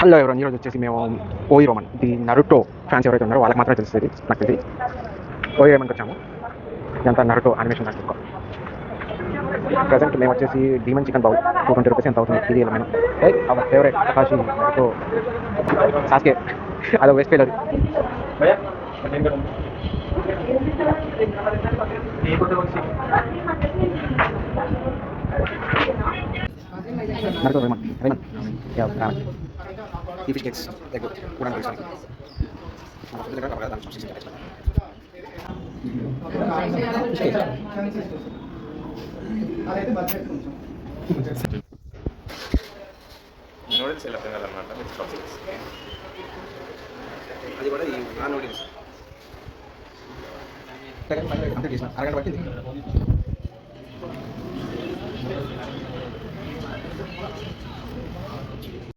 Hello ఎవరైనా ఈరోజు వచ్చేసి మేము ఓయి రోమన్ ఇది నరుటో ఫ్యాన్స్ ఎవరైతే ఉన్నారో వాళ్ళకి మాత్రమే తెలుస్తుంది నాకు తెలిసి ఓయి రోమన్కి వచ్చాము. ఇదంతా నరుటో యానిమేషన్ దాంట్లో. ప్రజెంట్ మేము వచ్చేసి డీమన్ చికెన్ బౌల్ 220 రూపీస్ ఎంత అవుతుంది. ఇది మేము అవర్ ఫేవరెట్ అకాషి నరుటో సాస్కే అదో waste paler Naruto Raman Raman Raman ఈ ఫిష్ కేక్స్ ఎగ్ కూడా తెలుసు. నూడిల్స్ ఇలా తినాలన్నమాట విత్ చాప్స్టిక్స్. అది కూడా ఈ ఆ నూడిల్స్ కంప్లీట్ చేసిన అరగంట పట్టింది.